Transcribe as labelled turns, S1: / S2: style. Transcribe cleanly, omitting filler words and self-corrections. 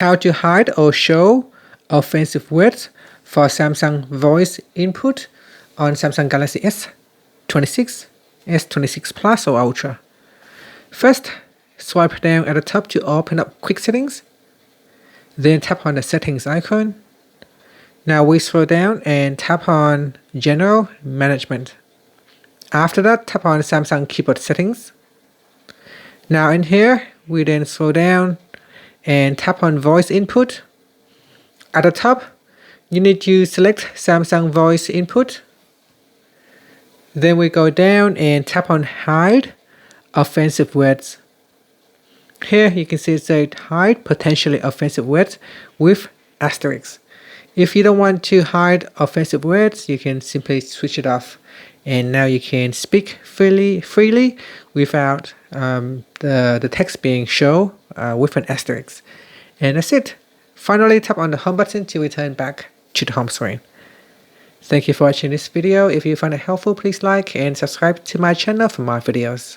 S1: How to hide or show offensive words for Samsung voice input on Samsung Galaxy S26, S26 Plus or Ultra. First, swipe down at the top to open up quick settings. Then tap on the settings icon. Now we scroll down and tap on General Management. After that, tap on Samsung keyboard settings. Now in here, we then scroll down and tap on voice input. At the top, you need to select Samsung voice input. Then we go down and tap on hide offensive words. Here you can see it says hide potentially offensive words with asterisks. If you don't want to hide offensive words, you can simply switch it off. And now you can speak freely without the text being shown with an asterisk. And that's it. Finally, tap on the home button to return back to the home screen. Thank you for watching this video. If you found it helpful, please like and subscribe to my channel for more videos.